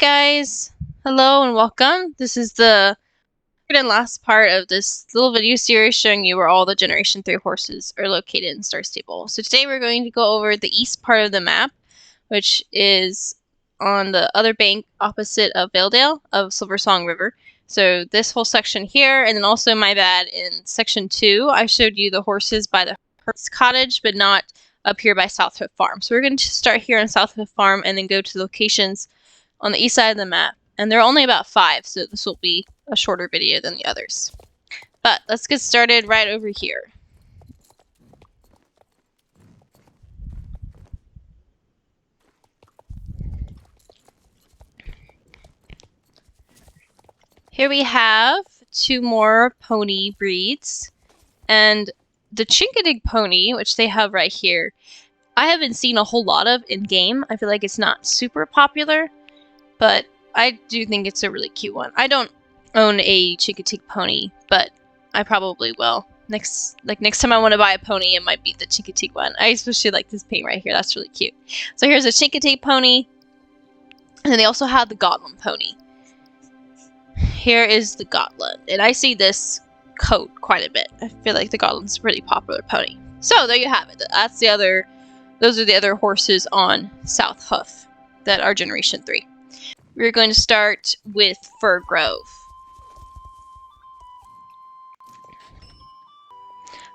guys, hello and welcome. This is the third and last part of this little video series showing you where all the Generation 3 horses are located in Star Stable. So today we're going to go over the east part of the map, which is on the other bank opposite of Valedale of Silversong River. So this whole section here, and then also, my bad, in section 2, I showed you the horses by the Hertz Cottage, but not up here by South Hoof Farm. So we're going to start here on South Hoof Farm and then go to locations on the east side of the map. And there are only about 5, so this will be a shorter video than the others. But let's get started right over here. Here we have 2 more pony breeds. And the Chincoteague pony, which they have right here, I haven't seen a whole lot of in-game. I feel like it's not super popular, but I do think it's a really cute one. I don't own a Chincoteague pony, but I probably will. Next time I want to buy a pony, it might be the Chincoteague one. I especially like this paint right here. That's really cute. So here's a Chincoteague pony, and then they also have the Gotland pony. Here is the Gotland, and I see this coat quite a bit. I feel like the Gotland's a pretty popular pony. So there you have it. Those are the other horses on South Hoof that are Generation 3. We're going to start with Fir Grove.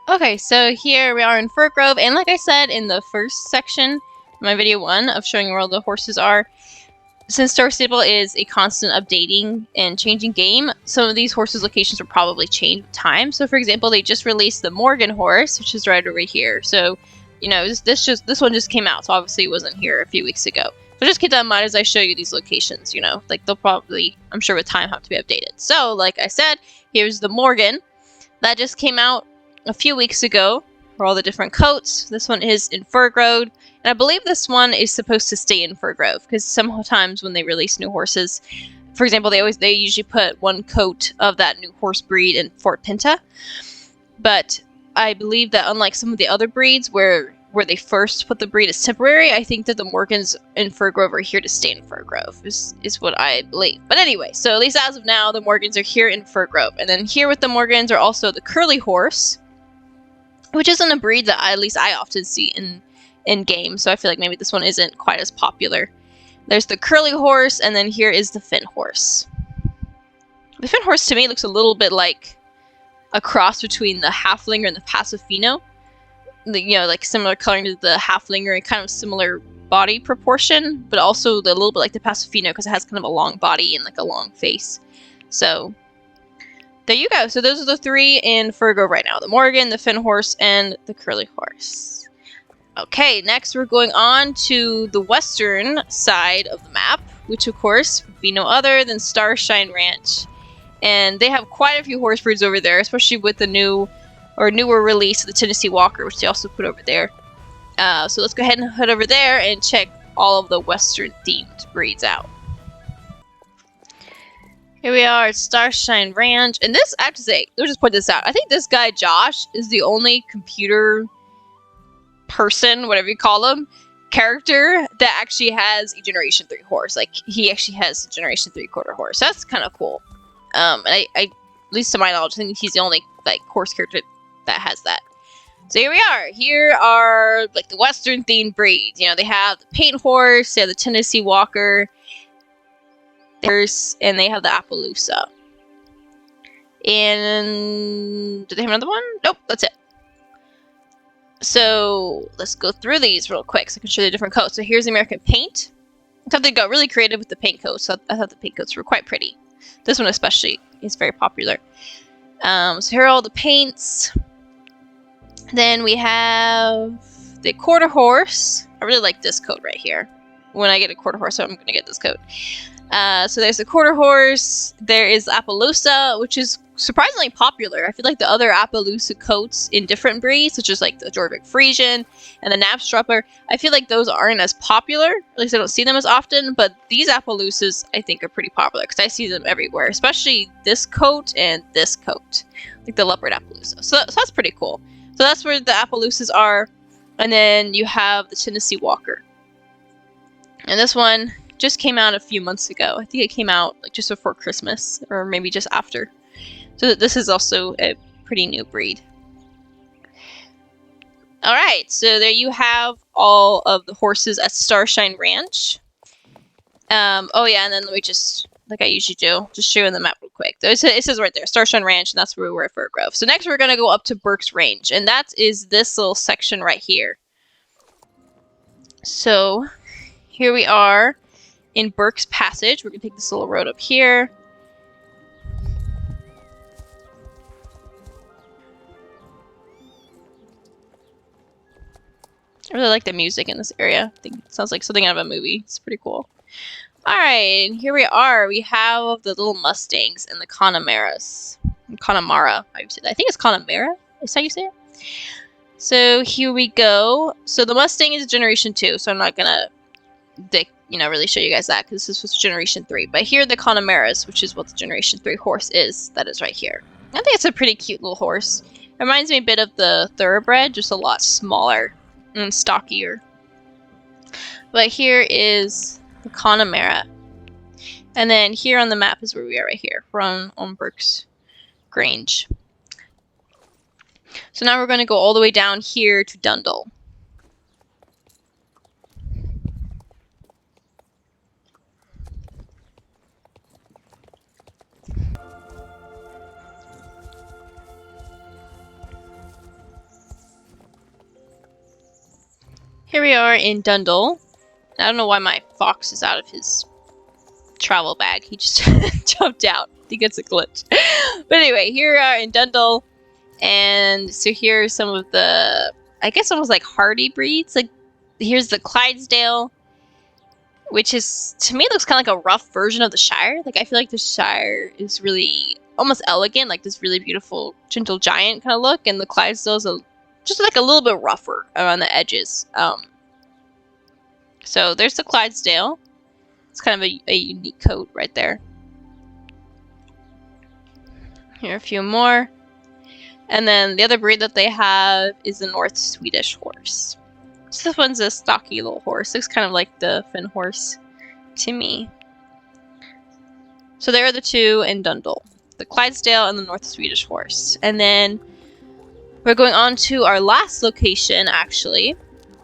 Okay, so here we are in Fir Grove, and like I said in the first section, my video 1 of showing where all the horses are, since Star Stable is a constant updating and changing game, some of these horses' locations will probably change with time. So for example, they just released the Morgan horse, which is right over here. So, you know, this one just came out, so obviously it wasn't here a few weeks ago. So just keep that in mind as I show you these locations, you know, like they'll probably, I'm sure with time, have to be updated. So, like I said, here's the Morgan. That just came out a few weeks ago for all the different coats. This one is in Fir Grove, and I believe this one is supposed to stay in Fir Grove, because sometimes when they release new horses, for example, they usually put one coat of that new horse breed in Fort Pinta. But I believe that unlike some of the other breeds where they first put the breed as temporary, I think that the Morgans in Fir Grove are here to stay in Fir Grove, is what I believe. But anyway, so at least as of now, the Morgans are here in Fir Grove. And then here with the Morgans are also the Curly Horse, which isn't a breed that at least I often see in game, so I feel like maybe this one isn't quite as popular. There's the Curly Horse, and then here is the Finn Horse. The Finn Horse to me looks a little bit like a cross between the Halflinger and the Pasofino. You know, like similar coloring to the Halflinger and kind of similar body proportion, but also a little bit like the Pasofino because it has kind of a long body and like a long face. So there you go. So those are the 3 in Fir Grove right now: the Morgan, the Finn Horse, and the Curly Horse. Okay, next we're going on to the western side of the map, which of course would be no other than Starshine Ranch. And they have quite a few horse breeds over there, especially with the newer release of the Tennessee Walker, which they also put over there. So let's go ahead and head over there and check all of the western themed breeds out. Here we are at Starshine Ranch, and this, I have to say, let's just point this out. I think this guy, Josh, is the only computer person, whatever you call him, character that actually has a Generation 3 horse. Like, he actually has a Generation 3 quarter horse. That's kind of cool. And I, at least to my knowledge, I think he's the only, like, horse character that has that. So here we are. Here are, like, the western themed breeds. You know, they have the Paint Horse, they have the Tennessee Walker, and they have the Appaloosa. And do they have another one? Nope, that's it. So let's go through these real quick so I can show you the different coats. So here's American Paint. I thought they got really creative with the paint coats. So I thought the paint coats were quite pretty. This one especially is very popular. So here are all the paints. Then we have the Quarter Horse. I really like this coat right here. When I get a Quarter Horse, I'm going to get this coat. So there's the Quarter Horse. There is Appaloosa, which is surprisingly popular. I feel like the other Appaloosa coats in different breeds, such as like the Jorvik Frisian and the Knapstrupper, I feel like those aren't as popular. At least I don't see them as often. But these Appaloosas, I think, are pretty popular because I see them everywhere, especially this coat and this coat, like the Leopard Appaloosa. So that's pretty cool. So that's where the Appaloosas are. And then you have the Tennessee Walker. And this one just came out a few months ago. I think it came out like just before Christmas, or maybe just after. So this is also a pretty new breed. Alright, so there you have all of the horses at Starshine Ranch. Oh yeah, and then let me just, like I usually do, just show you the map real quick. It says right there, Starshine Ranch, and that's where we were at Fir Grove. So next we're going to go up to Burke's Range, and that is this little section right here. So here we are in Burke's Passage. We're going to take this little road up here. I really like the music in this area. I think it sounds like something out of a movie. It's pretty cool. Alright, here we are. We have the little Mustangs and the Connemara's. Connemara, I think it's Connemara? Is that how you say it? So here we go. So the Mustang is Generation 2, so I'm not gonna really show you guys that, because this was Generation 3. But here are the Connemara's, which is what the Generation 3 horse is. That is right here. I think it's a pretty cute little horse. It reminds me a bit of the Thoroughbred, just a lot smaller and stockier. But here is the Connemara. And then here on the map is where we are right here. We're on Burke's Grange. So now we're going to go all the way down here to Dundle. Here we are in Dundle. I don't know why my fox is out of his travel bag. He just jumped out. I think it's a glitch. But anyway, here we are in Dundle. And so here are some of the, I guess almost like hardy breeds. Like here's the Clydesdale, which is, to me, looks kind of like a rough version of the Shire. Like I feel like the Shire is really almost elegant, like this really beautiful gentle giant kind of look. And the Clydesdale is just like a little bit rougher around the edges. So there's the Clydesdale. It's kind of a unique coat right there. Here are a few more. And then the other breed that they have is the North Swedish horse. So this one's a stocky little horse. Looks kind of like the Finn horse to me. So there are the two in Dundle. The Clydesdale and the North Swedish horse. And then we're going on to our last location, actually.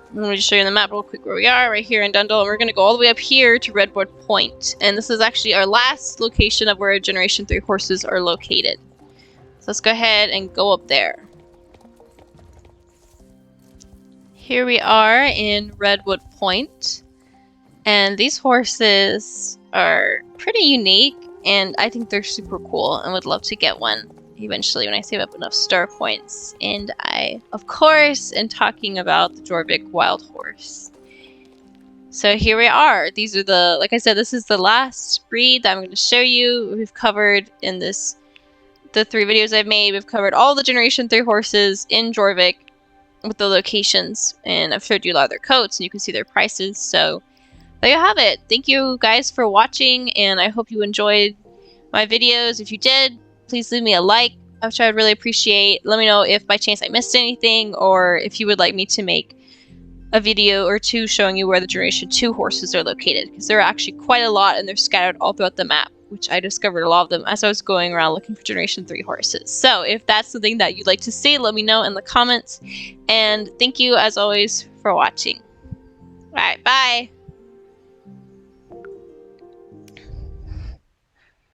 I'm going to show you the map real quick where we are, right here in Dundle. And we're going to go all the way up here to Redwood Point. And this is actually our last location of where Generation 3 horses are located. So let's go ahead and go up there. Here we are in Redwood Point. And these horses are pretty unique. And I think they're super cool and would love to get one eventually when I save up enough star points. And I, of course, am talking about the Jorvik Wild Horse. So here we are. These are the, like I said, this is the last breed that I'm going to show you. We've covered in the 3 videos I've made. We've covered all the Generation 3 horses in Jorvik with the locations. And I've showed you a lot of their coats and you can see their prices. So there you have it. Thank you guys for watching, and I hope you enjoyed my videos. If you did, please leave me a like, which I would really appreciate. Let me know if by chance I missed anything, or if you would like me to make a video or two showing you where the Generation 2 horses are located, because there are actually quite a lot and they're scattered all throughout the map, which I discovered a lot of them as I was going around looking for Generation 3 horses. So if that's something that you'd like to see, let me know in the comments. And thank you, as always, for watching. Alright, bye!